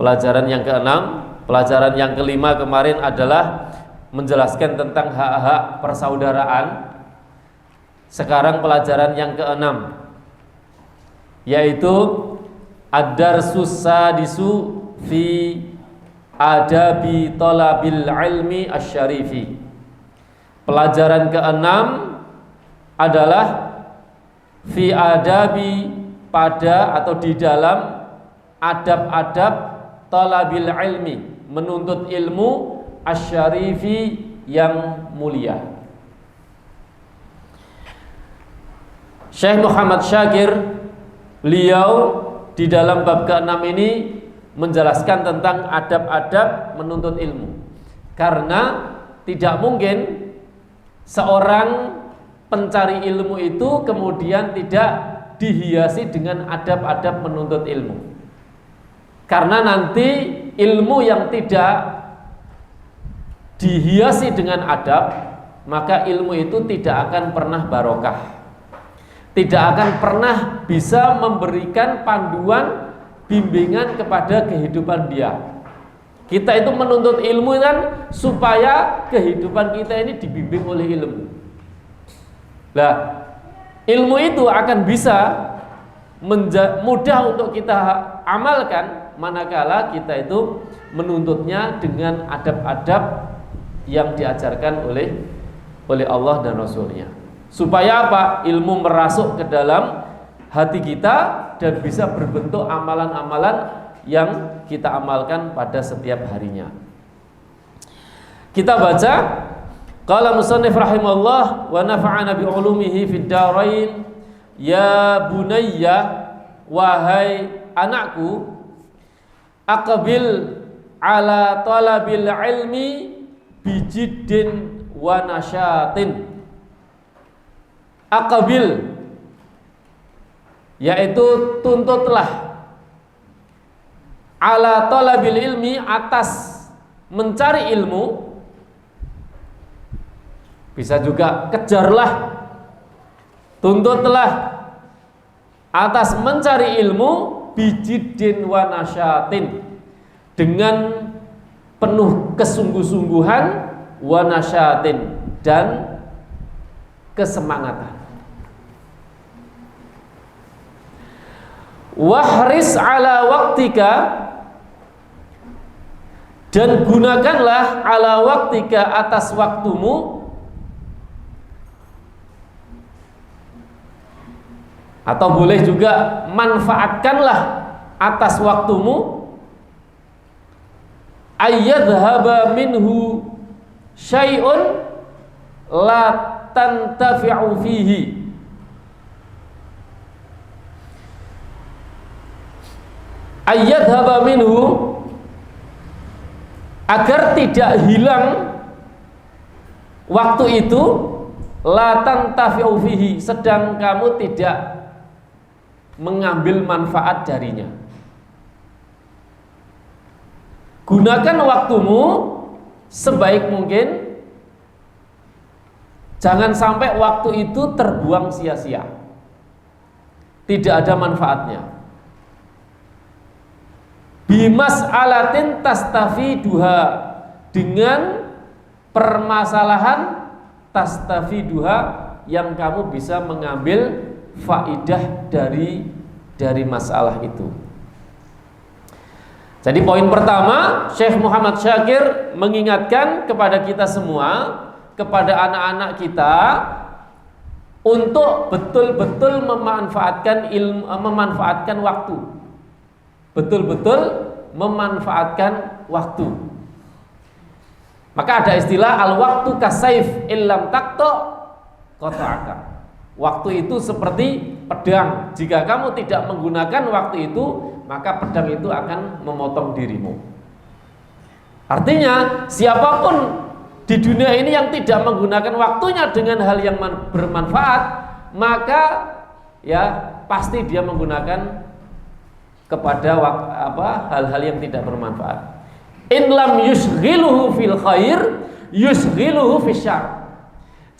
Pelajaran yang keenam. Pelajaran yang kelima kemarin adalah menjelaskan tentang hak-hak persaudaraan. Sekarang pelajaran yang keenam, yaitu ad-darsus sadisu fi adabi talabil ilmi asyarifi. Pelajaran keenam adalah fi adabi, pada atau di dalam adab-adab talabil ilmi, menuntut ilmu asyarifi yang mulia. Syekh Muhammad Syakir, beliau di dalam bab ke-6 ini menjelaskan tentang adab-adab menuntut ilmu. Karena tidak mungkin seorang pencari ilmu itu kemudian tidak dihiasi dengan adab-adab menuntut ilmu. Karena nanti ilmu yang tidak dihiasi dengan adab, maka ilmu itu tidak akan pernah barokah, tidak akan pernah bisa memberikan panduan bimbingan kepada kehidupan dia. Kita itu menuntut ilmu kan supaya kehidupan kita ini dibimbing oleh ilmu. Nah, ilmu itu akan bisa mudah untuk kita amalkan manakala kita itu menuntutnya dengan adab-adab yang diajarkan oleh Allah dan Rasulnya. Supaya apa? Ilmu merasuk ke dalam hati kita dan bisa berbentuk amalan-amalan yang kita amalkan pada setiap harinya. Kita baca, qala musannif rahimahullah wa nafa'ana bi ulumihi fid dharain, ya bunayya, wahai anakku, aqbil ala talabil ilmi bijiddin wa nasyatin. Aqbil, yaitu tuntutlah, ala talabil ilmi, atas mencari ilmu. Bisa juga kejarlah, tuntutlah atas mencari ilmu, bijiddin wa nasyatin, dengan penuh kesungguh-sungguhan, wa nasyatin, dan kesemangatan. Wahris ala waktika, dan gunakanlah ala waktika, atas waktumu, atau boleh juga manfaatkanlah atas waktumu, ayyadhhaba minhu syai'un la tantafi'u fihi. Ayyadhhaba minhu, agar tidak hilang waktu itu, la tantafi'u fihi, sedang kamu tidak mengambil manfaat darinya. Gunakan waktumu sebaik mungkin, jangan sampai waktu itu terbuang sia-sia, tidak ada manfaatnya. Bimas'alatin tastafiduha, dengan permasalahan tastafiduha, yang kamu bisa mengambil faidah dari masalah itu. Jadi poin pertama, Syekh Muhammad Syakir mengingatkan kepada kita semua, kepada anak-anak kita, untuk betul-betul memanfaatkan ilmu, memanfaatkan waktu. Betul-betul memanfaatkan waktu. Maka ada istilah al-waktu kasayf illam taqta qata'aka. Waktu itu seperti pedang, jika kamu tidak menggunakan waktu itu, maka pedang itu akan memotong dirimu. Artinya siapapun di dunia ini yang tidak menggunakan waktunya dengan hal yang bermanfaat, maka ya pasti dia menggunakan kepada hal-hal yang tidak bermanfaat. In lam yushghiluhu fil khair yushghiluhu fisyarr.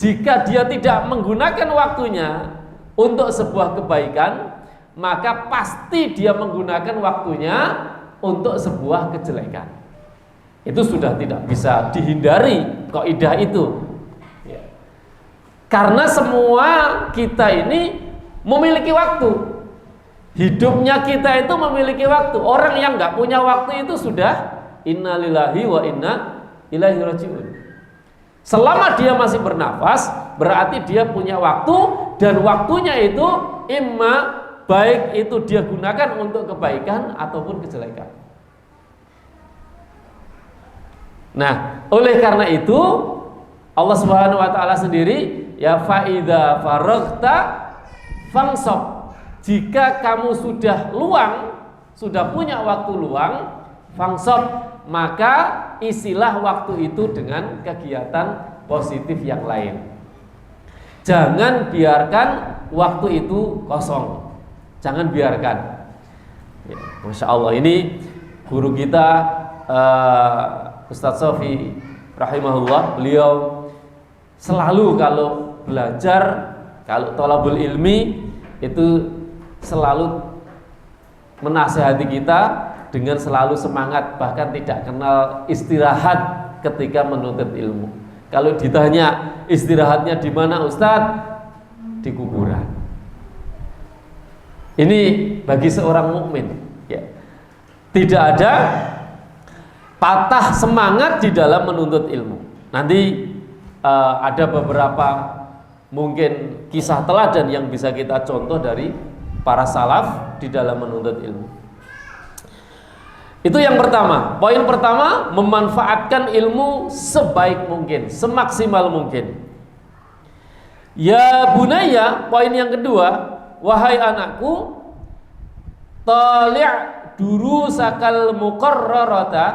Jika dia tidak menggunakan waktunya untuk sebuah kebaikan, maka pasti dia menggunakan waktunya untuk sebuah kejelekan. Itu sudah tidak bisa dihindari kaidah itu. Ya. Karena semua kita ini memiliki waktu. Hidupnya kita itu memiliki waktu. Orang yang nggak punya waktu itu sudah innalillahi wa inna ilaihi rajiun. Selama dia masih bernafas, berarti dia punya waktu, dan waktunya itu imma baik itu dia gunakan untuk kebaikan ataupun kejelekan. Nah, oleh karena itu Allah Subhanahu wa taala sendiri ya faida faraghta fansab. Jika kamu sudah luang, sudah punya waktu luang, fansab, maka isilah waktu itu dengan kegiatan positif yang lain. Jangan biarkan waktu itu kosong. Jangan biarkan. Ya, Masya Allah, ini guru kita Ustadz Sofi rahimahullah, beliau selalu kalau belajar, kalau thalabul ilmi itu selalu menasihati kita dengan selalu semangat, bahkan tidak kenal istirahat ketika menuntut ilmu. Kalau ditanya istirahatnya di mana Ustadz? Di kuburan. Ini bagi seorang mukmin, ya. Tidak ada patah semangat di dalam menuntut ilmu. Nanti ada beberapa mungkin kisah teladan yang bisa kita contoh dari para salaf di dalam menuntut ilmu. Itu yang pertama. Poin pertama, memanfaatkan ilmu sebaik mungkin, semaksimal mungkin. Ya bunaya, poin yang kedua, wahai anakku, tali' durusakal muqarrarata,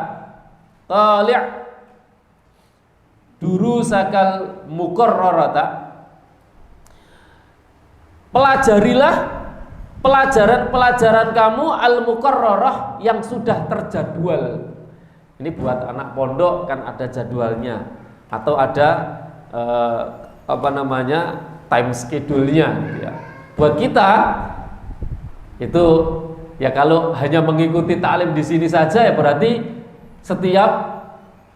tali' durusakal muqarrarata, pelajarilah pelajaran-pelajaran kamu al-muqarrarah yang sudah terjadwal. Ini buat anak pondok kan ada jadwalnya, atau ada time schedule-nya ya. Buat kita itu ya kalau hanya mengikuti taklim di sini saja ya berarti setiap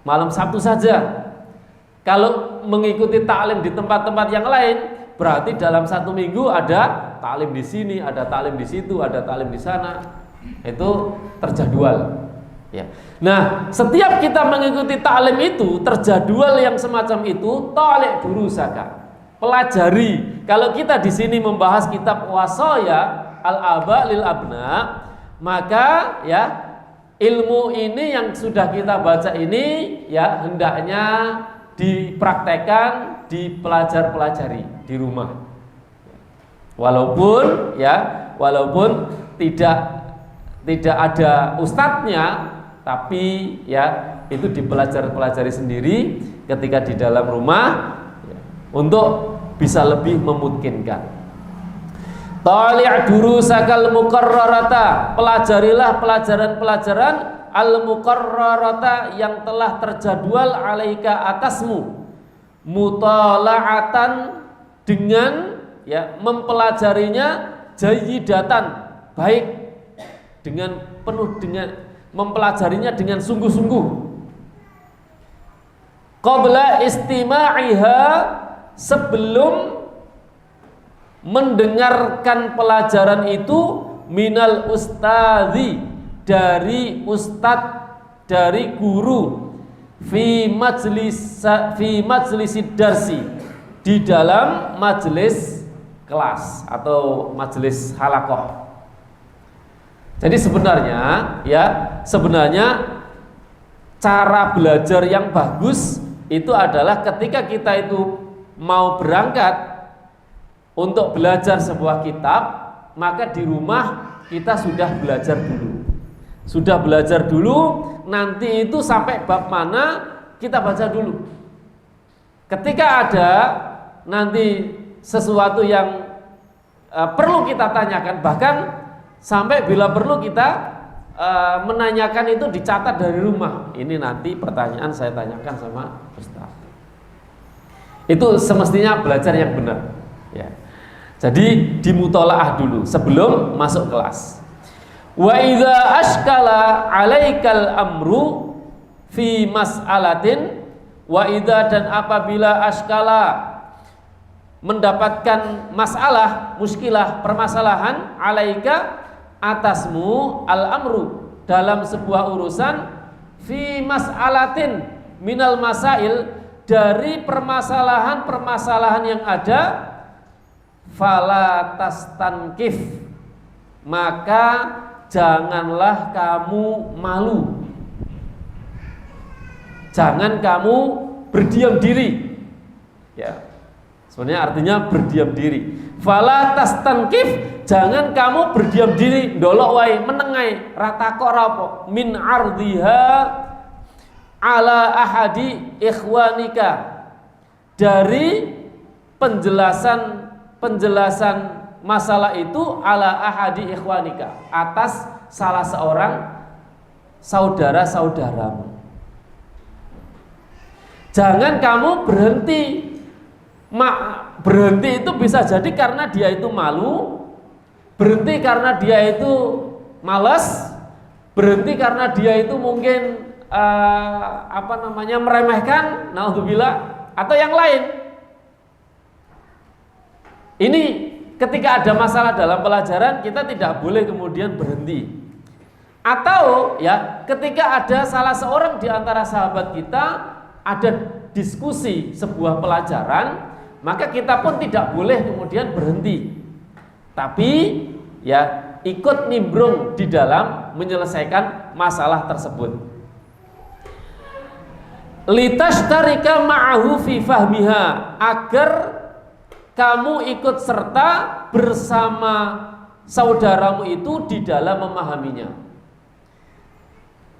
malam Sabtu saja. Kalau mengikuti taklim di tempat-tempat yang lain berarti dalam satu minggu ada taklim di sini, ada taklim di situ, ada taklim di sana. Itu terjadwal. Ya. Nah, setiap kita mengikuti taklim itu, terjadwal yang semacam itu, tali' durusaka. Pelajari. Kalau kita di sini membahas kitab wasaya al-aba lil abna, maka ya ilmu ini yang sudah kita baca ini ya hendaknya dipraktekkan, dipelajari di rumah. Walaupun tidak ada ustadznya, tapi ya itu dipelajari sendiri ketika di dalam rumah ya, untuk bisa lebih memungkinkan. Tali' durusakal muqarrarata, pelajarilah pelajaran-pelajaran al-muqarrarata yang telah terjadwal alaika atasmu, mutala'atan dengan ya mempelajarinya jayyidatan, baik dengan penuh, dengan mempelajarinya dengan sungguh-sungguh. Qabla istima'iha, sebelum mendengarkan pelajaran itu, minal ustadzi, dari ustadz, dari guru, fi majlisid darsi, di dalam majelis kelas atau majelis halaqah. Jadi sebenarnya cara belajar yang bagus itu adalah ketika kita itu mau berangkat untuk belajar sebuah kitab, maka di rumah kita sudah belajar dulu. Nanti itu sampai bab mana kita baca dulu. Ketika ada nanti sesuatu yang perlu kita tanyakan, bahkan sampai bila perlu kita menanyakan itu dicatat dari rumah. Ini nanti pertanyaan saya tanyakan sama Ustaz. Itu semestinya belajar yang benar. Ya. Jadi dimutolaah dulu sebelum masuk kelas. Wa idza ashkala 'alaikal amru fi mas'alatin, wa idza dan apabila ashkala mendapatkan masalah, muskilah, permasalahan, 'alaika atasmu al-amru dalam sebuah urusan, fi mas'alatin minal masail dari permasalahan-permasalahan yang ada, fala tastankif maka janganlah kamu malu, jangan kamu berdiam diri. Ya, sebenarnya artinya berdiam diri. Fala tastankif, jangan kamu berdiam diri, ndolok wae, menengai, ratakok rapo, min ardhiha ala ahadi ikhwanika, dari penjelasan masalah itu ala ahadi ikhwanika, atas salah seorang saudara-saudaramu. Jangan kamu berhenti. Berhenti itu bisa jadi karena dia itu malu, berhenti karena dia itu malas, berhenti karena dia itu mungkin meremehkan, naudzubillah, atau yang lain. Ini ketika ada masalah dalam pelajaran, kita tidak boleh kemudian berhenti. Atau ya, ketika ada salah seorang di antara sahabat kita ada diskusi sebuah pelajaran, maka kita pun tidak boleh kemudian berhenti, tapi ya ikut nimbrung di dalam menyelesaikan masalah tersebut. Litashtarika ma'ahu fi fahmiha, agar kamu ikut serta bersama saudaramu itu di dalam memahaminya.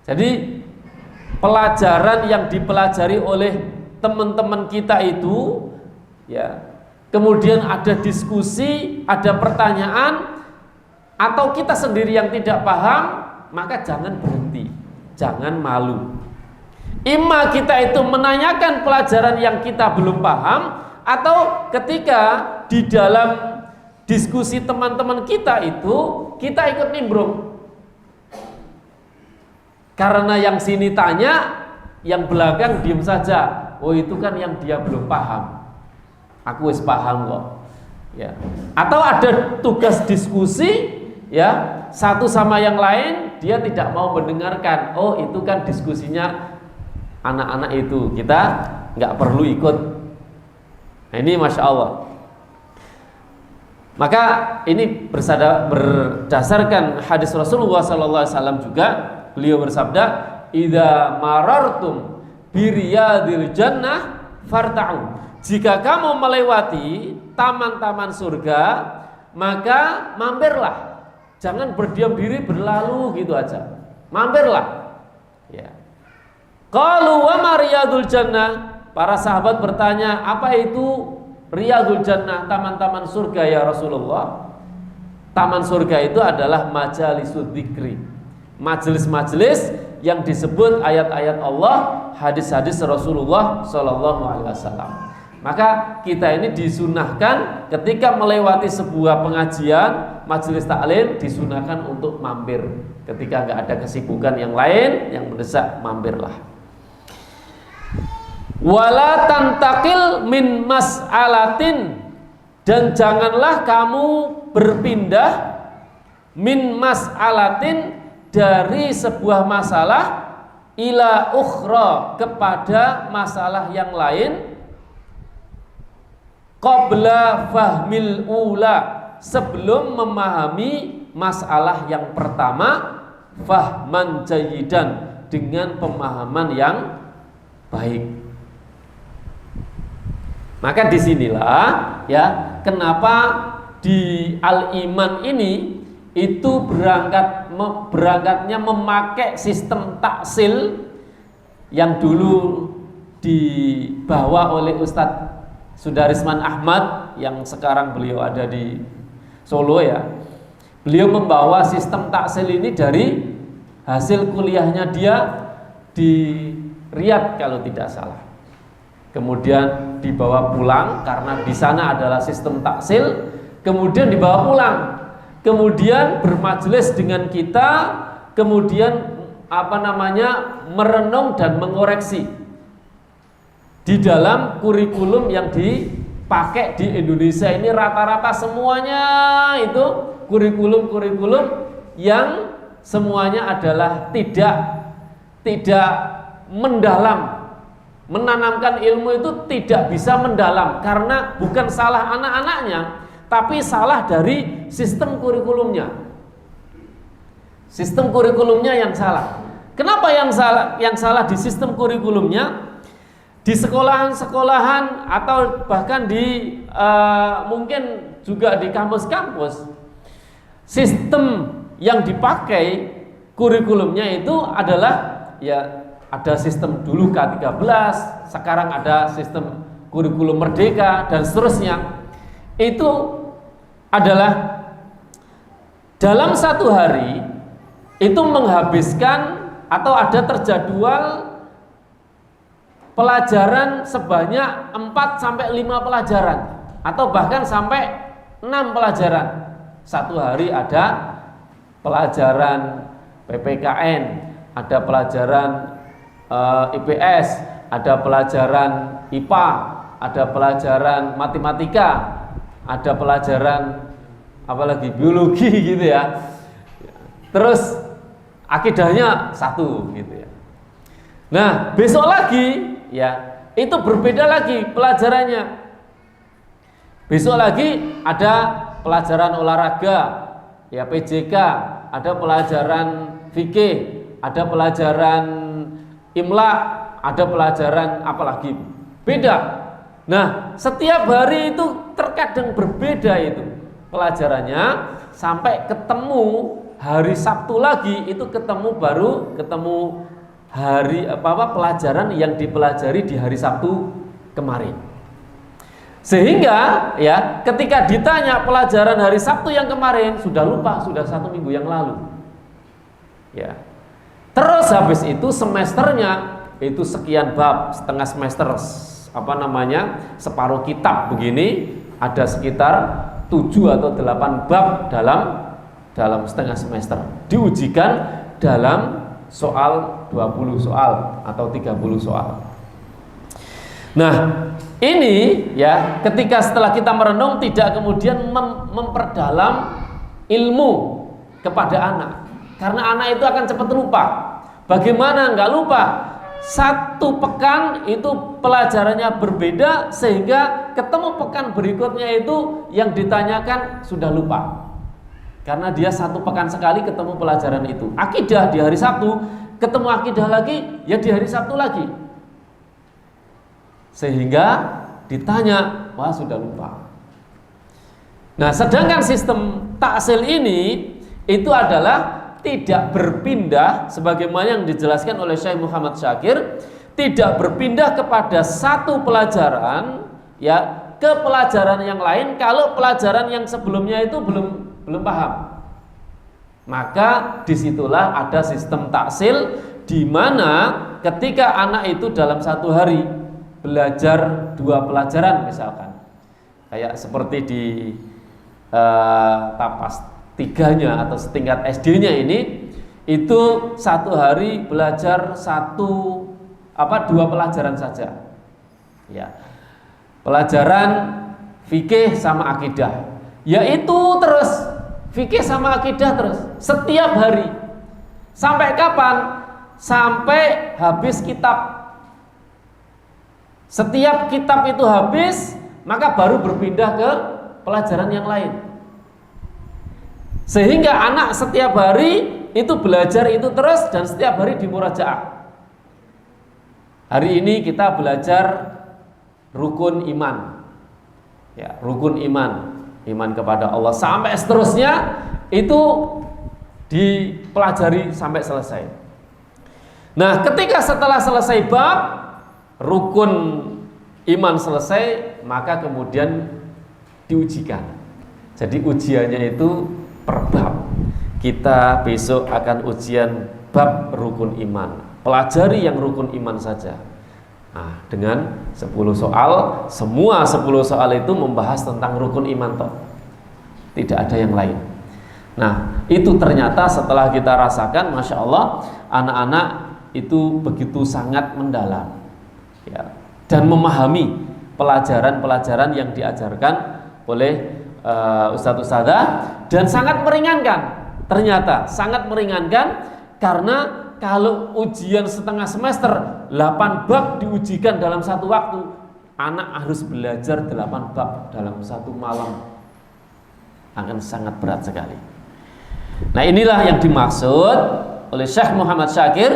Jadi pelajaran yang dipelajari oleh teman-teman kita itu, ya, kemudian ada diskusi, ada pertanyaan, atau kita sendiri yang tidak paham, maka jangan berhenti, jangan malu. Imma kita itu menanyakan pelajaran yang kita belum paham, atau ketika di dalam diskusi teman-teman kita itu kita ikut nimbrung. Karena yang sini tanya, yang belakang diem saja. Oh, itu kan yang dia belum paham. Aku wis paham kok. Ya. Atau ada tugas diskusi, ya, satu sama yang lain dia tidak mau mendengarkan. Oh, itu kan diskusinya anak-anak itu, kita nggak perlu ikut. Nah, ini masya Allah. Maka ini berdasarkan hadis Rasulullah SAW juga, beliau bersabda, "Idza marartum biriyadil jannah farta'u." Jika kamu melewati taman-taman surga, maka mampirlah. Jangan berdiam diri berlalu gitu aja. Mampirlah. Ya. Qalu wa ma riyadul jannah? Para sahabat bertanya, apa itu riyadul jannah, taman-taman surga ya Rasulullah? Taman surga itu adalah majalisud dzikri, majelis-majelis yang disebut ayat-ayat Allah, hadis-hadis Rasulullah Shallallahu Alaihi Wasallam. Maka kita ini disunahkan ketika melewati sebuah pengajian, majelis taklim, disunahkan untuk mampir. Ketika nggak ada kesibukan yang lain yang mendesak, mampirlah. Wala tantakil min mas'alatin, dan janganlah kamu berpindah min mas'alatin, dari sebuah masalah, ila ukhra, kepada masalah yang lain, qabla fahmil ula, sebelum memahami masalah yang pertama, fahman jayyidan, dengan pemahaman yang baik. Maka disinilah ya kenapa di Al-Iman ini itu berangkatnya memakai sistem taksil yang dulu dibawa oleh Ustadz Sudarisman Ahmad, yang sekarang beliau ada di Solo ya. Beliau membawa sistem taksil ini dari hasil kuliahnya dia di Riyadh kalau tidak salah. Kemudian dibawa pulang karena di sana adalah sistem taksil, kemudian dibawa pulang. kemudian bermajelis dengan kita, kemudian merenung dan mengoreksi di dalam kurikulum yang dipakai di Indonesia ini. Rata-rata semuanya itu kurikulum yang semuanya adalah tidak mendalam, menanamkan ilmu itu tidak bisa mendalam, karena bukan salah anak-anaknya, tapi salah dari sistem kurikulumnya. Sistem kurikulumnya yang salah. Kenapa yang salah? Yang salah di sistem kurikulumnya. Di sekolahan-sekolahan atau bahkan di mungkin juga di kampus-kampus, sistem yang dipakai kurikulumnya itu adalah ya ada sistem dulu K13, sekarang ada sistem kurikulum merdeka dan seterusnya. Itu adalah dalam satu hari itu menghabiskan atau ada terjadwal pelajaran sebanyak 4 sampai 5 pelajaran atau bahkan sampai 6 pelajaran. Satu hari ada pelajaran PPKN, ada pelajaran IPS, ada pelajaran IPA, ada pelajaran matematika, ada pelajaran apalagi biologi gitu ya. Terus akidahnya satu gitu ya. Nah, besok lagi ya itu berbeda lagi pelajarannya. Besok lagi ada pelajaran olahraga, ya PJK, ada pelajaran fikih, ada pelajaran imla, ada pelajaran apalagi beda. Nah, setiap hari itu terkadang berbeda itu pelajarannya, sampai ketemu hari Sabtu lagi itu ketemu hari pelajaran yang dipelajari di hari Sabtu kemarin. Sehingga ya ketika ditanya pelajaran hari Sabtu yang kemarin sudah lupa, sudah 1 minggu yang lalu. Ya. Terus habis itu semesternya itu sekian bab, setengah semester separuh kitab begini, ada sekitar 7 atau 8 bab dalam setengah semester. Diujikan dalam soal 20 soal atau 30 soal. Nah, ini ya ketika setelah kita merenung tidak kemudian memperdalam ilmu kepada anak. Karena anak itu akan cepat lupa. Bagaimana enggak lupa? 1 pekan itu pelajarannya berbeda, sehingga ketemu pekan berikutnya itu yang ditanyakan sudah lupa. Karena dia 1 pekan sekali ketemu pelajaran itu. Akidah di hari Sabtu, ketemu akidah lagi, ya di hari Sabtu lagi. Sehingga ditanya, wah sudah lupa. Nah, sedangkan sistem taksil ini itu adalah tidak berpindah, sebagaimana yang dijelaskan oleh Syekh Muhammad Syakir, tidak berpindah kepada satu pelajaran ya ke pelajaran yang lain kalau pelajaran yang sebelumnya itu belum paham. Maka disitulah ada sistem taksil, di mana ketika anak itu dalam 1 hari belajar 2 pelajaran misalkan, kayak seperti di tapas 3-nya atau setingkat SD-nya ini, itu 1 hari belajar 2 pelajaran saja. Ya. Pelajaran fikih sama akidah. Yaitu terus fikih sama akidah terus setiap hari. Sampai kapan? Sampai habis kitab. Setiap kitab itu habis, maka baru berpindah ke pelajaran yang lain. Sehingga anak setiap hari itu belajar itu terus dan setiap hari dimurajaah. Hari ini kita belajar rukun iman. Ya, rukun iman, iman kepada Allah, sampai seterusnya itu dipelajari sampai selesai. Nah, ketika setelah selesai bab rukun iman selesai, maka kemudian diujikan. Jadi ujiannya itu per bab. Kita besok akan ujian bab rukun iman. Pelajari yang rukun iman saja. Nah, dengan 10 soal, semua 10 soal itu membahas tentang rukun iman toh. Tidak ada yang lain. Nah, itu ternyata setelah kita rasakan, Masya Allah, anak-anak itu begitu sangat mendalam, ya, dan memahami pelajaran-pelajaran yang diajarkan oleh Ustadz-ustadzah, dan sangat meringankan. Ternyata sangat meringankan, karena kalau ujian setengah semester 8 bab diujikan dalam satu waktu, anak harus belajar 8 bab dalam satu malam, akan sangat berat sekali. Nah, inilah yang dimaksud oleh Syekh Muhammad Syakir,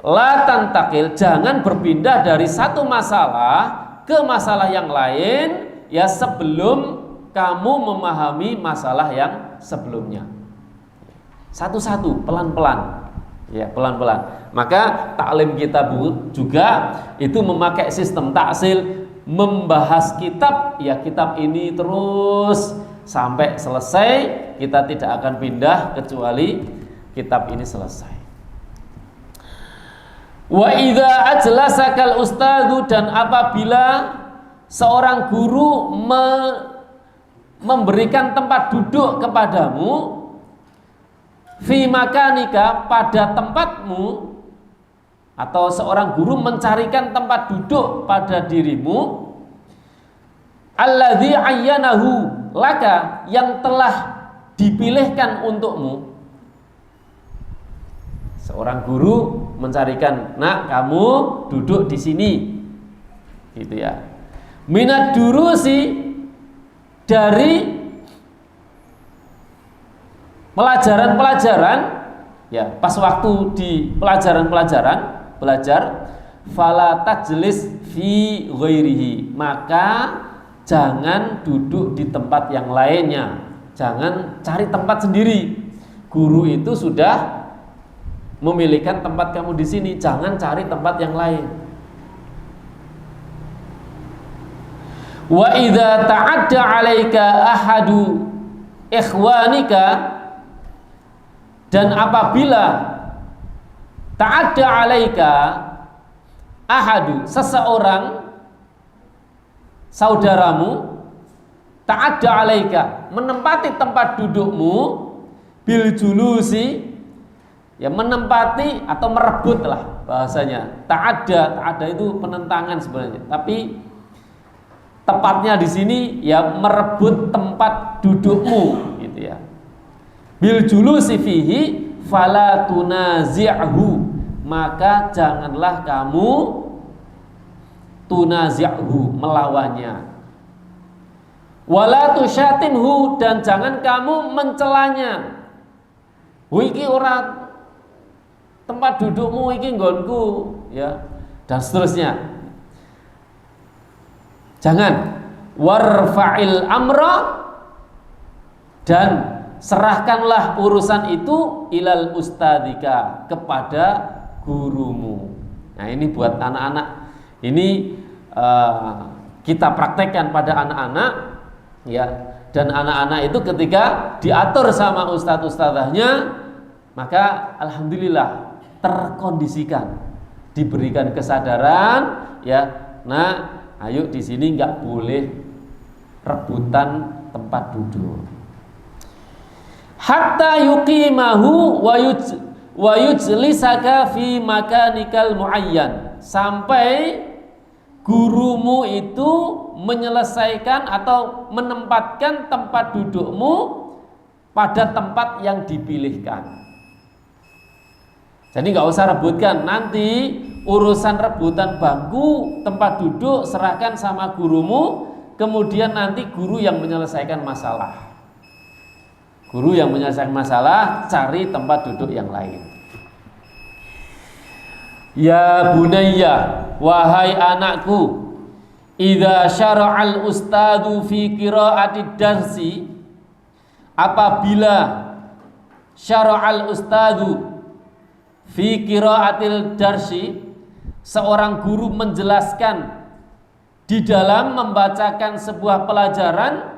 la tantakil, jangan berpindah dari satu masalah ke masalah yang lain, ya, sebelum kamu memahami masalah yang sebelumnya. Satu-satu, pelan-pelan, ya, pelan-pelan. Maka taklim kita juga itu memakai sistem taksil, membahas kitab, ya, kitab ini terus sampai selesai. Kita tidak akan pindah kecuali kitab ini selesai. Wa idza ajlasakal ustadzu, dan apabila seorang guru memberikan tempat duduk kepadamu, fi makanika, pada tempatmu, atau seorang guru mencarikan tempat duduk pada dirimu, alladzi ayyanahu laka, yang telah dipilihkan untukmu. Seorang guru mencarikan, nak, kamu duduk di sini, gitu ya. Minad durusi, dari pelajaran-pelajaran, ya, pas waktu di pelajaran-pelajaran belajar, fala tajlis fi ghairihi, maka jangan duduk di tempat yang lainnya. Jangan cari tempat sendiri. Guru itu sudah memilihkan tempat kamu di sini, jangan cari tempat yang lain. Wa idza ta'adda 'alaika ahadu ikhwanika, dan apabila ta'adda 'alaika ahadu, seseorang saudaramu, ta'adda 'alaika, menempati tempat dudukmu, bil julusi, ya, menempati atau merebut lah bahasanya. Ta'adda itu penentangan sebenarnya, tapi tepatnya di sini, ya, merebut tempat dudukmu, gitu ya. Bil julusi fihi fala tunazi'hu, maka janganlah kamu tunazi'hu, melawannya. Wala tusyatimhu, dan jangan kamu mencelanya. Iki ora tempat dudukmu, iki nggonku, ya, dan seterusnya. Jangan. Warfa'il amra, dan serahkanlah urusan itu ilal ustadzika, kepada gurumu. Nah, ini buat anak-anak. Ini kita praktekkan pada anak-anak, ya, dan anak-anak itu ketika diatur sama ustadz-ustadzahnya, maka alhamdulillah terkondisikan, diberikan kesadaran, ya, nah, ayo di sini nggak boleh rebutan tempat duduk. Hatta yuqimahu wa yujlisaka fi makanikal muayyan, sampai gurumu itu menyelesaikan atau menempatkan tempat dudukmu pada tempat yang dipilihkan. Jadi nggak usah rebutkan, nanti urusan rebutan bangku, tempat duduk serahkan sama gurumu, kemudian nanti guru yang menyelesaikan masalah. Guru yang menyelesaikan masalah, cari tempat duduk yang lain. Ya bunayya, wahai anakku, idza syara'al ustadu fi qira'ati darsi, apabila syara'al ustadu fi qira'atil darsi, seorang guru menjelaskan di dalam membacakan sebuah pelajaran,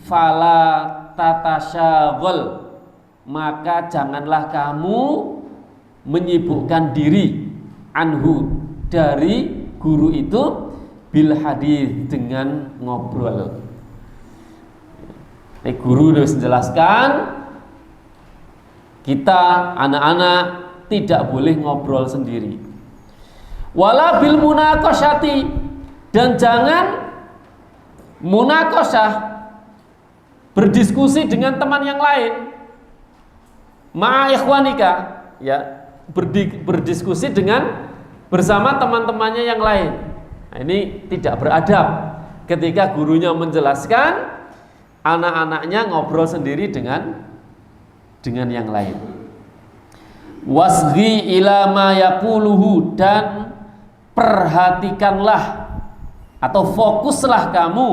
fala tatasyagol, maka janganlah kamu menyibukkan diri anhu, dari guru itu, bil hadis, dengan ngobrol. Guru harus menjelaskan, kita anak-anak tidak boleh ngobrol sendiri. Wala bil munaqasyati, dan jangan munaqasyah, berdiskusi dengan teman yang lain. Ma'a ikhwanika, ya, berdiskusi dengan bersama teman-temannya yang lain. Nah, ini tidak beradab ketika gurunya menjelaskan, anak-anaknya ngobrol sendiri dengan yang lain. Wasghi ila ma yaquluhu, dan perhatikanlah atau fokuslah kamu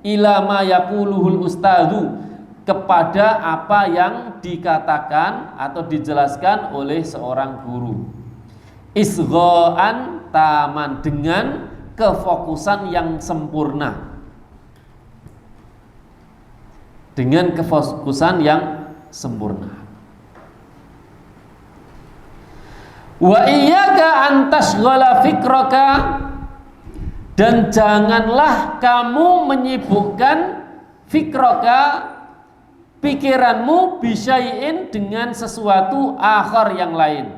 ila ma yaquluhul ustadzu, kepada apa yang dikatakan atau dijelaskan oleh seorang guru. Isgha'an taman, dengan kefokusan yang sempurna. Dengan kefokusan yang sempurna. Wa iyyaka an tashghala fikraka, dan janganlah kamu menyibukkan fikraka, pikiranmu, bisyai'in, dengan sesuatu akhar yang lain,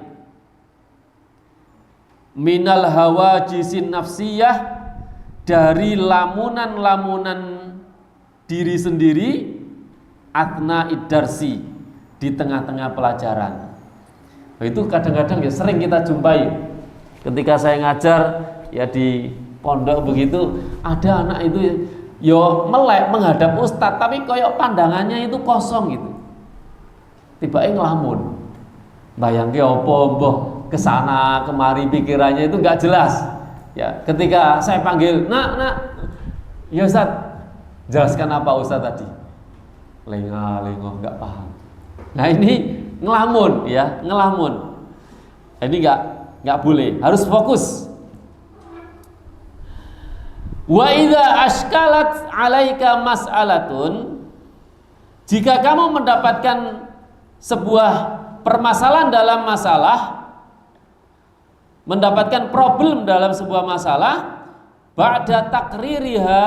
minal hawajisin nafsiyah, dari lamunan-lamunan diri sendiri, atna iddarsi, di tengah-tengah pelajaran. Nah, itu kadang-kadang ya sering kita jumpai ketika saya ngajar ya di pondok begitu, ada anak itu yo melek menghadap ustadz, tapi koyok pandangannya itu kosong gitu. Tiba-tiba ngelamun. Bayangke opo mbah kesana kemari, pikirannya itu nggak jelas. Ya, ketika saya panggil, nak, ya ustadz, jelaskan apa ustadz tadi? Lengah-lengah, nggak paham. Nah ini ngelamun, ya, ngelamun. Ini nggak boleh, harus fokus. Wa idza ashkalat 'alaika mas'alatun, jika kamu mendapatkan sebuah permasalahan dalam masalah, mendapatkan problem dalam sebuah masalah, ba'da takririha,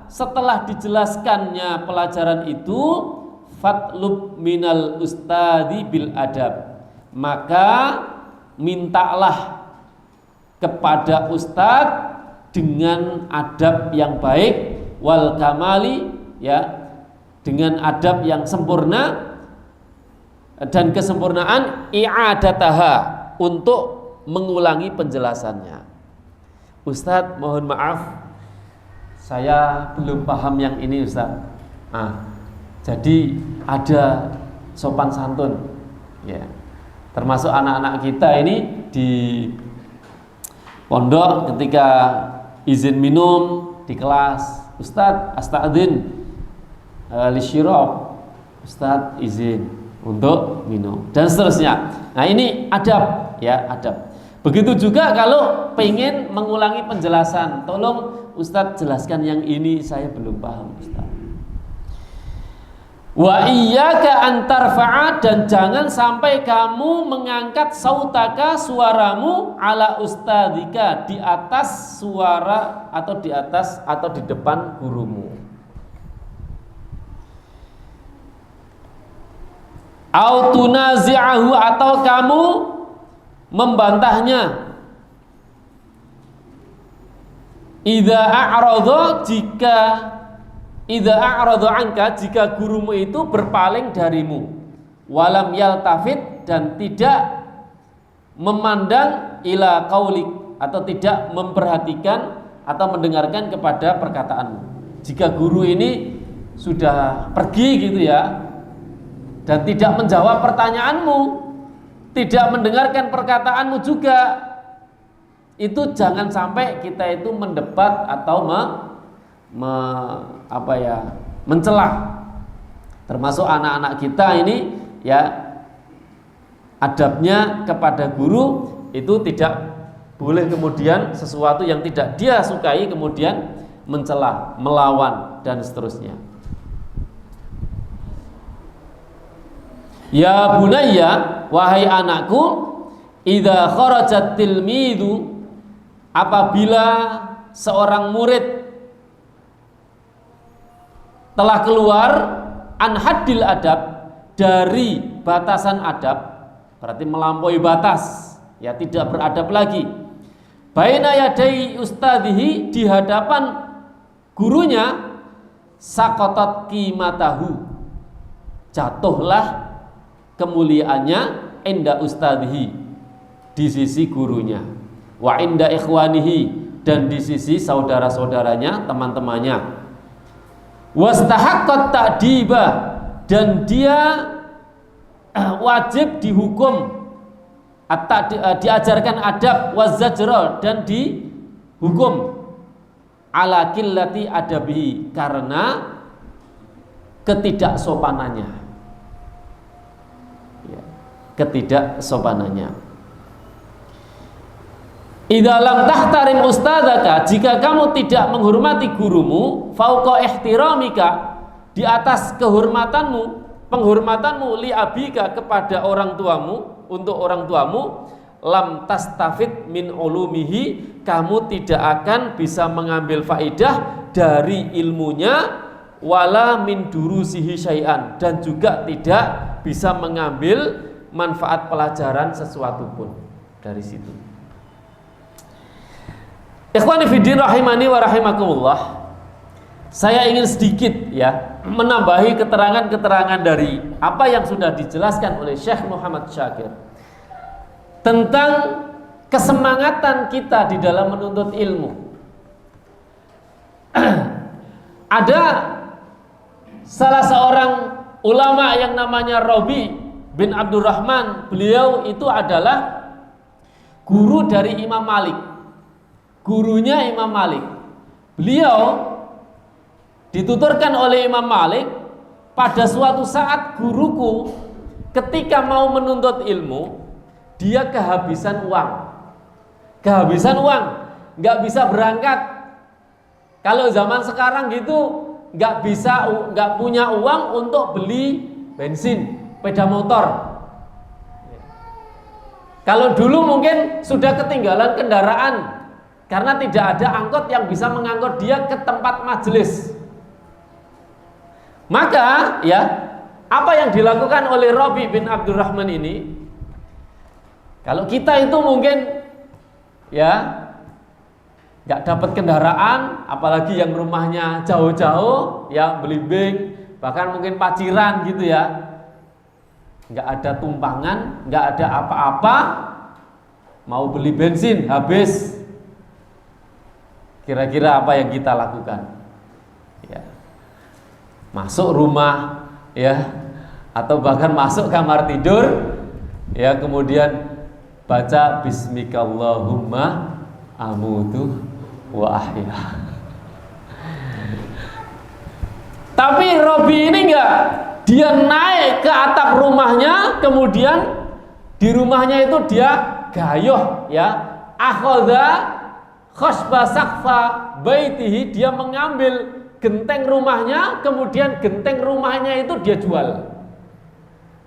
setelah dijelaskannya pelajaran itu, fatlub minal ustadi bil adab, maka mintalah kepada ustadz dengan adab yang baik, wal kamali, ya, dengan adab yang sempurna dan kesempurnaan, i'adataha, untuk mengulangi penjelasannya. Ustadz, mohon maaf, saya belum paham yang ini Ustadz. Jadi ada sopan santun, ya, termasuk anak-anak kita ini di pondok ketika izin minum di kelas, Ustadz astadzin lisyirab, Ustadz izin untuk minum, dan seterusnya. Nah ini adab, ya, adab. Begitu juga kalau pengen mengulangi penjelasan, tolong Ustadz jelaskan yang ini, saya belum paham Ustadz. Wa iyyaka an tarfa'a, dan jangan sampai kamu mengangkat sautaka, suaramu, ala ustadzika, di atas suara atau di atas atau di depan gurumu. Au tunazi'ahu, atau kamu membantahnya. Idza a'radha, idza a'radha anka, jika gurumu itu berpaling darimu, walam yaltafit, dan tidak memandang ila qaulik, atau tidak memperhatikan atau mendengarkan kepada perkataanmu. Jika guru ini sudah pergi gitu ya, dan tidak menjawab pertanyaanmu, tidak mendengarkan perkataanmu juga, itu jangan sampai kita itu mendebat atau mencela. Termasuk anak-anak kita ini, ya, adabnya kepada guru itu tidak boleh kemudian sesuatu yang tidak dia sukai kemudian mencela, melawan, dan seterusnya. Ya bunayya, wahai anakku, idza kharajat tilmidu, apabila seorang murid telah keluar an haddil adab, dari batasan adab, berarti melampaui batas, ya tidak beradab lagi. Baina yadai ustadzihi, di hadapan gurunya, saqatat qimatahu, jatuhlah kemuliaannya, inda ustadzihi, di sisi gurunya, wa inda ikhwanihi, dan di sisi saudara-saudaranya, teman-temannya, wastahaqqat ta'diba, dan dia wajib dihukum, diajarkan adab, wazajra, dan dihukum, ala qillati adabihi, karena ketidaksopanannya, ya, ketidaksopanannya. Idza lam tahtarim ustadzaka, jika kamu tidak menghormati gurumu, fauqa ihtiramika, di atas kehormatanmu, penghormatanmu, li abika, kepada orang tuamu, untuk orang tuamu, lam tastafid min ulumihi, kamu tidak akan bisa mengambil faidah dari ilmunya, wala min durusihi syai'an, dan juga tidak bisa mengambil manfaat pelajaran sesuatu pun dari situ. Ikhwani fiddin rahimani wa rahimakumullah, saya ingin sedikit ya menambahi keterangan-keterangan dari apa yang sudah dijelaskan oleh Syekh Muhammad Syakir tentang kesemangatan kita di dalam menuntut ilmu. Ada salah seorang ulama yang namanya Rabi bin Abdurrahman, beliau itu adalah guru dari Imam Malik, gurunya Imam Malik. Beliau dituturkan oleh Imam Malik, pada suatu saat guruku ketika mau menuntut ilmu, dia kehabisan uang, nggak bisa berangkat. Kalau zaman sekarang gitu, nggak punya uang untuk beli bensin, sepeda motor. Kalau dulu mungkin sudah ketinggalan kendaraan, karena tidak ada angkot yang bisa mengangkut dia ke tempat majelis. Maka ya, apa yang dilakukan oleh Rabi bin Abdurrahman ini, kalau kita itu mungkin ya nggak dapat kendaraan, apalagi yang rumahnya jauh-jauh, ya belimbing, bahkan mungkin paciran gitu ya, nggak ada tumpangan, nggak ada apa-apa, mau beli bensin habis. Kira-kira apa yang kita lakukan? Ya, masuk rumah, ya, atau bahkan masuk kamar tidur, ya, kemudian baca Bismikallahumma amutu wa ahya. Tapi Robi ini enggak, dia naik ke atap rumahnya, kemudian di rumahnya itu dia gayoh, ya, akhadha khasba saqfa baitihi, dia mengambil genteng rumahnya, kemudian genteng rumahnya itu dia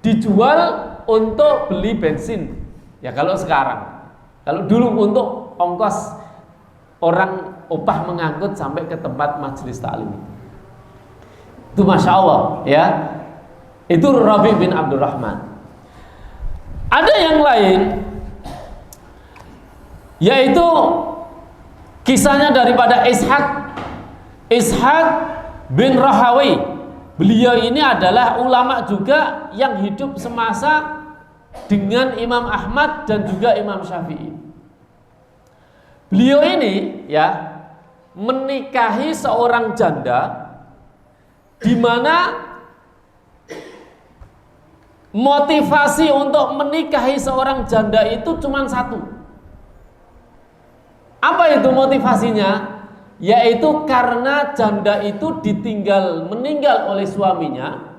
dijual untuk beli bensin. Ya kalau sekarang, kalau dulu untuk ongkos orang upah mengangkut sampai ke tempat majelis taklim. Itu masya Allah, ya. Itu Rabi bin Abdurrahman. Ada yang lain, yaitu kisahnya daripada Ishaq bin Rahawi. Beliau ini adalah ulama juga yang hidup semasa dengan Imam Ahmad dan juga Imam Syafi'i. Beliau ini ya menikahi seorang janda, di mana motivasi untuk menikahi seorang janda itu cuma satu. Apa itu motivasinya? Yaitu karena janda itu meninggal oleh suaminya.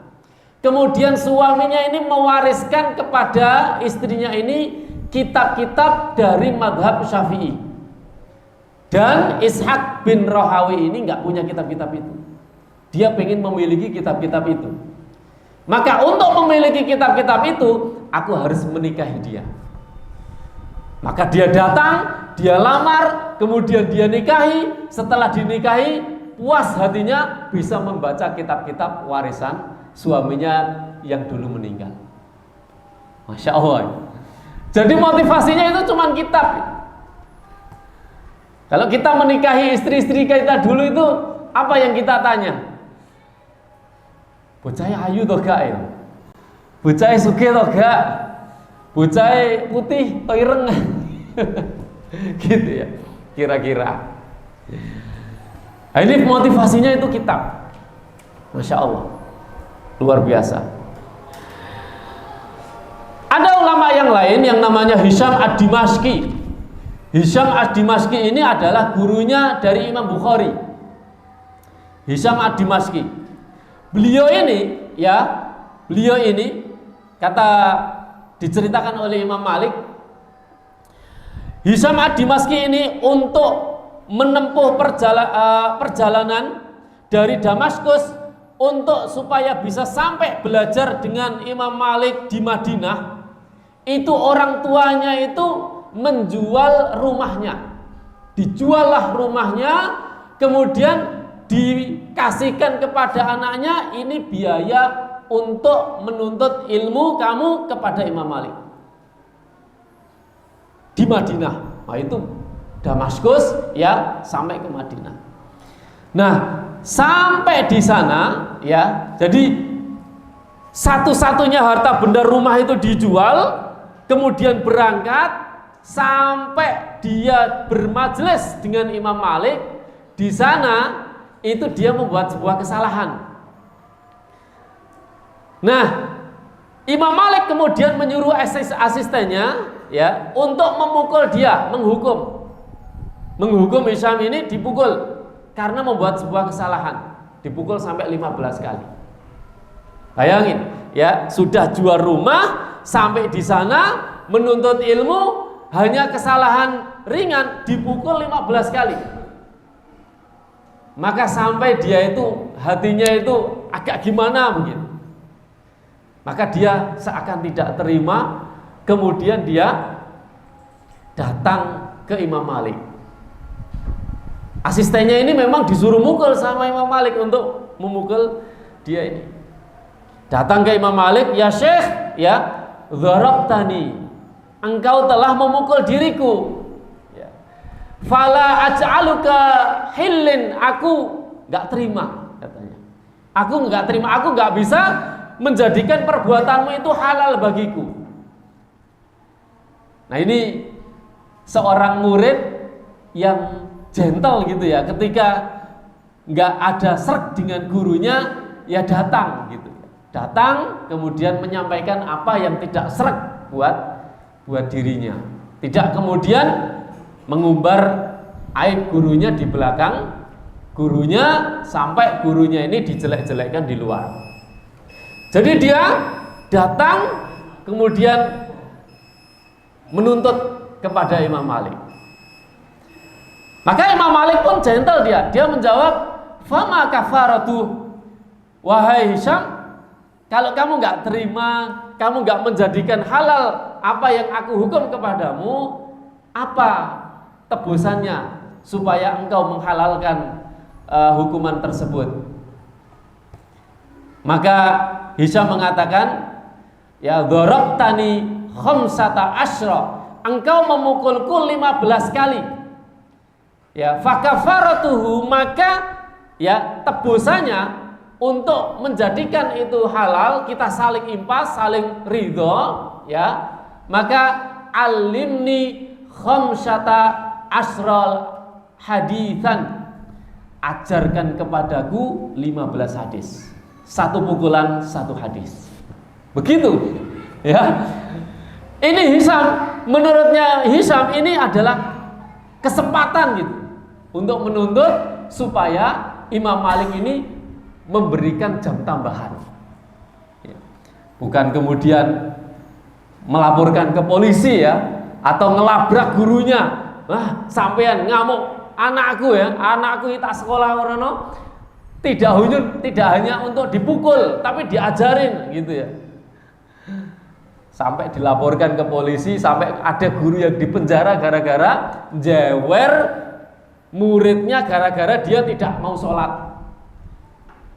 Kemudian suaminya ini mewariskan kepada istrinya ini kitab-kitab dari madhab Syafi'i. Dan Ishaq bin Rahawi ini nggak punya kitab-kitab itu. Dia pengen memiliki kitab-kitab itu. Maka untuk memiliki kitab-kitab itu, aku harus menikahi dia. Maka dia datang, dia lamar, kemudian dia nikahi. Setelah dinikahi, puas hatinya bisa membaca kitab-kitab warisan suaminya yang dulu meninggal. Masya Allah. Jadi motivasinya itu cuma kitab. Kalau kita menikahi istri-istri kita dulu itu apa yang kita tanya? Bocahnya ayu toh gak ya? Bocahnya sugih toh gak? Bocahnya putih toh ireng? Gitu ya, kira-kira. Nah, ini motivasinya itu kitab. Masya Allah, luar biasa. Ada ulama yang lain yang namanya Hisham ad-Dimashqi. Hisham ad-Dimashqi ini adalah gurunya dari Imam Bukhari. Hisham ad-Dimashqi. Beliau ini kata diceritakan oleh Imam Malik, Hisham ad-Dimashqi ini untuk menempuh perjalanan dari Damaskus untuk supaya bisa sampai belajar dengan Imam Malik di Madinah. Itu orang tuanya itu menjual rumahnya, dijuallah rumahnya, kemudian dikasihkan kepada anaknya, ini biaya untuk menuntut ilmu kamu kepada Imam Malik di Madinah. Nah itu Damaskus ya, sampai ke Madinah. Nah sampai di sana ya, jadi satu-satunya harta benda rumah itu dijual, kemudian berangkat sampai dia bermajelis dengan Imam Malik. Di sana itu dia membuat sebuah kesalahan. Nah, Imam Malik kemudian menyuruh asistennya ya untuk memukul dia, menghukum Hisham ini, dipukul karena membuat sebuah kesalahan, dipukul sampai 15 kali. Bayangin ya, sudah jual rumah, sampai di sana menuntut ilmu, hanya kesalahan ringan dipukul 15 kali. Maka sampai dia itu hatinya itu agak gimana begitu. Maka dia seakan tidak terima, kemudian dia datang ke Imam Malik. Asistennya ini memang disuruh mukul sama Imam Malik untuk memukul dia ini. Datang ke Imam Malik, ya Syekh, ya, dzarabtani, engkau telah memukul diriku. Ya. Fala aj'aluka hillin, aku enggak terima, katanya. Aku enggak terima, aku enggak bisa menjadikan perbuatanmu itu halal bagiku. Nah ini seorang murid yang gentle gitu ya, ketika enggak ada sreg dengan gurunya, ya datang gitu. Datang kemudian menyampaikan apa yang tidak sreg buat dirinya. Tidak kemudian mengumbar aib gurunya di belakang gurunya sampai gurunya ini dijelek-jelekkan di luar. Jadi dia datang kemudian menuntut kepada Imam Malik. Maka Imam Malik pun gentle, dia menjawab, "Fama kafaratu, wahai Hisham, kalau kamu nggak terima, kamu nggak menjadikan halal apa yang aku hukum kepadamu, apa tebusannya supaya engkau menghalalkan hukuman tersebut?" Maka Hisham mengatakan, ya dzarabtani khamsata asyra, engkau memukulku 15 kali. Ya fakafaratuhu, maka ya tebusannya untuk menjadikan itu halal, kita saling impas, saling ridho, ya. Maka alimni khamsata asral haditsan, ajarkan kepadaku 15 hadis. Satu pukulan, satu hadis. Begitu, ya. Ini Hisham, menurutnya Hisham ini adalah kesempatan gitu untuk menuntut supaya Imam Malik ini memberikan jam tambahan. Bukan kemudian melaporkan ke polisi ya, atau ngelabrak gurunya. Wah, sampean ngamuk anakku ya, anakku tak sekolah orono. Tidak hanya untuk dipukul, tapi diajarin gitu ya. Sampai dilaporkan ke polisi, sampai ada guru yang dipenjara gara-gara jewer muridnya, gara-gara dia tidak mau sholat.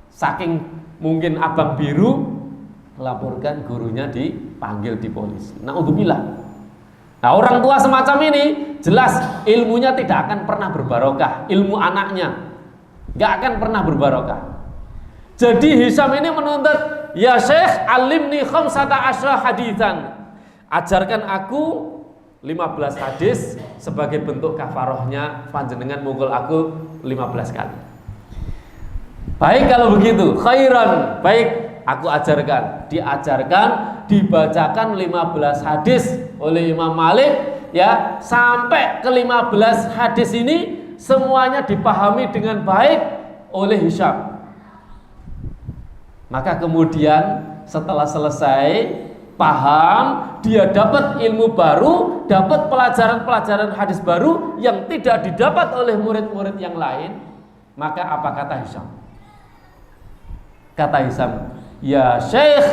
Saking mungkin abang biru, laporkan gurunya dipanggil di polisi. Naudzubillah. Nah, orang tua semacam ini jelas ilmunya tidak akan pernah berbarokah, ilmu anaknya nggak akan pernah berbarokah. Jadi Hisam ini menuntut, ya Syekh, alimni khamsata asyra haditsan, ajarkan aku 15 hadis sebagai bentuk kafarohnya panjenengan mukul aku 15 kali. Baik kalau begitu, khairan, baik aku ajarkan. Diajarkan, dibacakan 15 hadis oleh Imam Malik, ya, sampai ke 15 hadis ini semuanya dipahami dengan baik oleh Hisam. Maka kemudian setelah selesai paham, dia dapat ilmu baru, dapat pelajaran-pelajaran hadis baru yang tidak didapat oleh murid-murid yang lain. Maka apa kata Hisam? Kata Hisam, ya Syekh,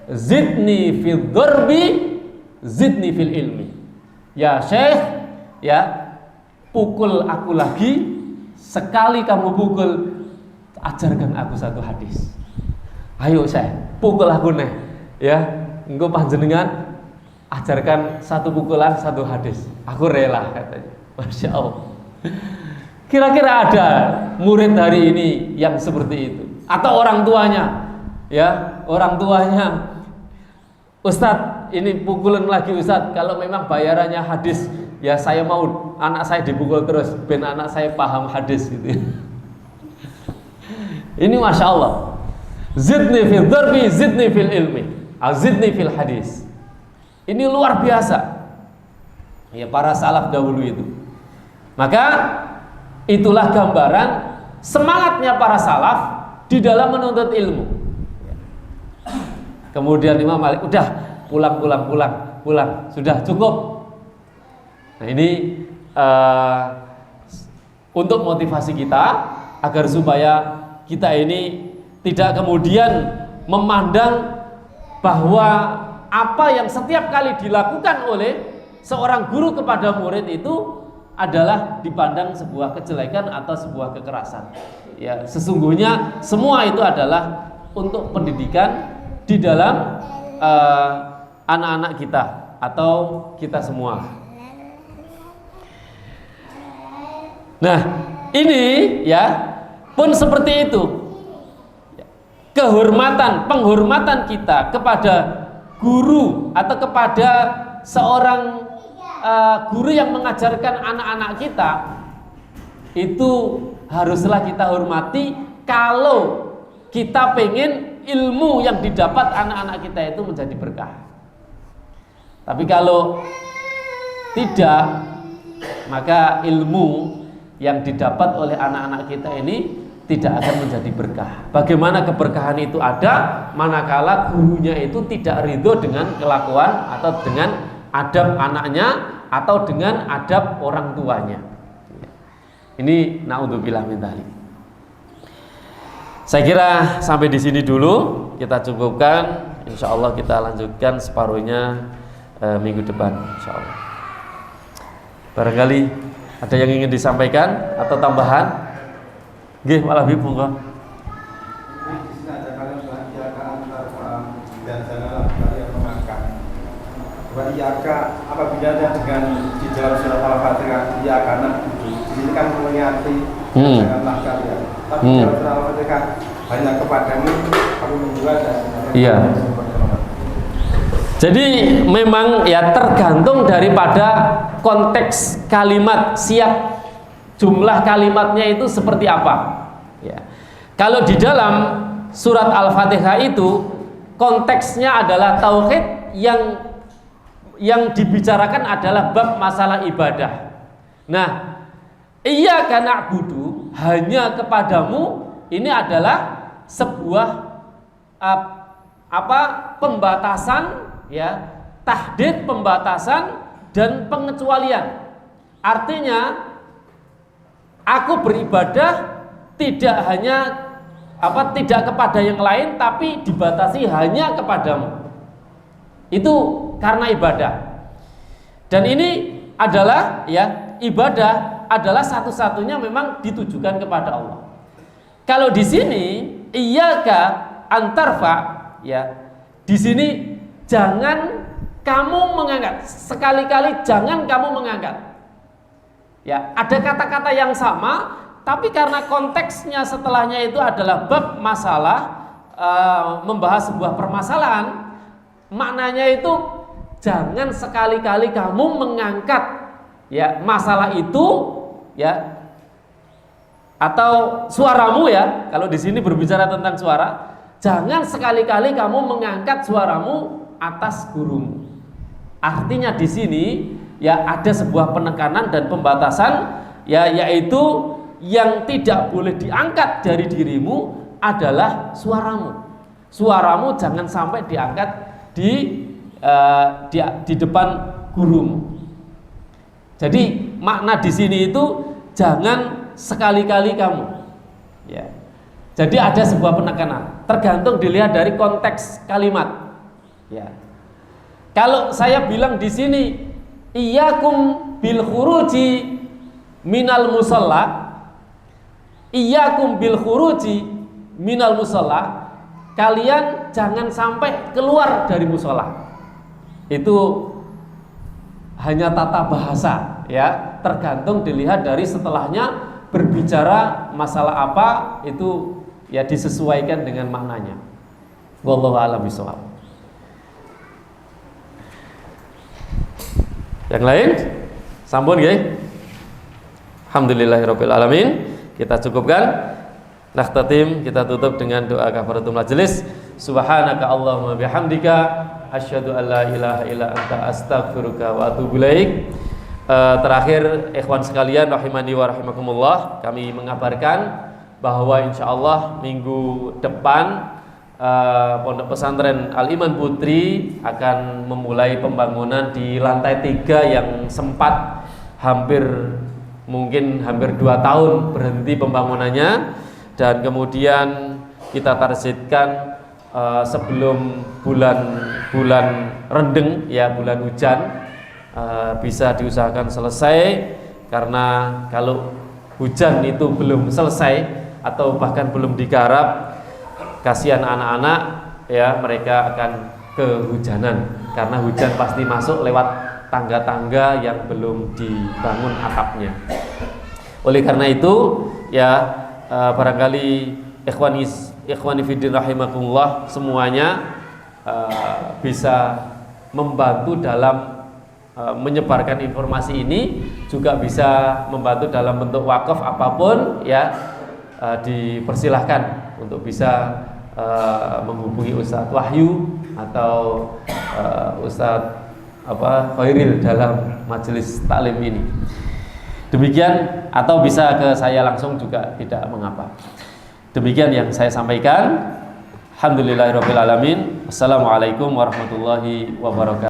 zidni fil darbi, zidni fil ilmi. Ya Syekh, ya, pukul aku lagi, sekali kamu pukul, ajarkan aku satu hadis. Ayo Syekh, pukul aku nih, ya, engkau panjenengan ajarkan satu pukulan satu hadis. Aku rela, katanya. Masya Allah. Kira-kira ada murid hari ini yang seperti itu? Atau orang tuanya, ya, orang tuanya, Ustadz, ini pukulan lagi Ustadz. Kalau memang bayarannya hadis, ya saya mau anak saya dipukul terus, ben anak saya paham hadis gitu. Ini Masya Allah. Zidni fil darbi, zidni fil ilmi, zidni fil hadis. Ini luar biasa, ya, para salaf dahulu itu. Maka itulah gambaran semangatnya para salaf di dalam menuntut ilmu. Kemudian Imam Malik, udah pulang, sudah cukup. Nah ini untuk motivasi kita agar supaya kita ini tidak kemudian memandang bahwa apa yang setiap kali dilakukan oleh seorang guru kepada murid itu adalah dipandang sebuah kejelekan atau sebuah kekerasan. Ya, sesungguhnya semua itu adalah untuk pendidikan di dalam anak-anak kita atau kita semua. Nah, ini ya pun seperti itu. Penghormatan kita kepada guru atau kepada seorang guru yang mengajarkan anak-anak kita itu haruslah kita hormati kalau kita pengen ilmu yang didapat anak-anak kita itu menjadi berkah. Tapi kalau tidak, maka ilmu yang didapat oleh anak-anak kita ini tidak akan menjadi berkah. Bagaimana keberkahan itu ada manakala gurunya itu tidak ridho dengan kelakuan atau dengan adab anaknya atau dengan adab orang tuanya. Ini naudzubillah min dzalik. Saya kira sampai di sini dulu, kita cukupkan. Insya Allah kita lanjutkan separuhnya minggu depan, insya Allah. Barangkali ada yang ingin disampaikan atau tambahan? Nggih, Pak Labib, monggo. Di sini ada kalian iyakan dan janganlah kalian memakan. Wa iyaka apabila ada dengan di dalam surat Al-Fatihah iyakan di sini kan mengingati janganlah kalian. Tapi dalam surat Al-Fatihah hanya kepadamu aku menjual dan iya. Jadi memang ya tergantung daripada konteks kalimat, siap jumlah kalimatnya itu seperti apa. Ya. Kalau di dalam surat Al-Fatihah itu konteksnya adalah tauhid, yang dibicarakan adalah bab masalah ibadah. Nah, iyyaka na'budu, hanya kepadamu, ini adalah sebuah pembatasan, ya, tahdid, pembatasan dan pengecualian. Artinya aku beribadah tidak hanya tidak kepada yang lain, tapi dibatasi hanya kepadamu. Itu karena ibadah. Dan ini adalah ya, ibadah adalah satu-satunya memang ditujukan kepada Allah. Kalau di sini iyyaka antarfa, ya, di sini jangan kamu mengangkat, sekali-kali jangan kamu mengangkat. Ya, ada kata-kata yang sama, tapi karena konteksnya setelahnya itu adalah bab masalah, membahas sebuah permasalahan, maknanya itu jangan sekali-kali kamu mengangkat ya masalah itu ya, atau suaramu ya. Kalau di sini berbicara tentang suara, jangan sekali-kali kamu mengangkat suaramu atas gurumu. Artinya di sini ya ada sebuah penekanan dan pembatasan ya, yaitu yang tidak boleh diangkat dari dirimu adalah suaramu. Suaramu jangan sampai diangkat di depan gurumu. Jadi makna di sini itu jangan sekali-kali kamu. Ya. Jadi ada sebuah penekanan. Tergantung dilihat dari konteks kalimat. Ya. Kalau saya bilang di sini iyyakum bil khuruji minal musalla, iyyakum bil khuruji minal musalla, kalian jangan sampai keluar dari musalla. Itu hanya tata bahasa ya, tergantung dilihat dari setelahnya berbicara masalah apa, itu ya disesuaikan dengan maknanya. Wallahu a'lam bishawab. Yang lain? Sampun nggih? Alhamdulillahirabbil alamin. Kita cukupkan. Nakhtatim, kita tutup dengan doa kafaratul majelis. Subhanaka Allahumma bihamdika asyhadu an la ilaha illa anta astaghfiruka wa atubu ilaik. Terakhir ikhwan sekalian rahimani wa rahimakumullah, kami mengabarkan bahwa insyaallah minggu depan Pondok Pesantren Al-Iman Putri akan memulai pembangunan di lantai 3 yang sempat mungkin hampir 2 tahun berhenti pembangunannya, dan kemudian kita targetkan sebelum bulan rendeng ya, bulan hujan, bisa diusahakan selesai, karena kalau hujan itu belum selesai atau bahkan belum digarap, kasihan anak-anak ya, mereka akan kehujanan karena hujan pasti masuk lewat tangga-tangga yang belum dibangun atapnya. Oleh karena itu ya, barangkali ikhwani fiddin rahimakumullah semuanya bisa membantu dalam menyebarkan informasi ini, juga bisa membantu dalam bentuk wakaf apapun ya, dipersilahkan untuk bisa menghubungi Ustadz Wahyu atau Ustadz Khairil dalam majelis taklim ini. Demikian, atau bisa ke saya langsung juga tidak mengapa. Demikian yang saya sampaikan. Alhamdulillahirabbil alamin. Assalamualaikum warahmatullahi wabarakatuh.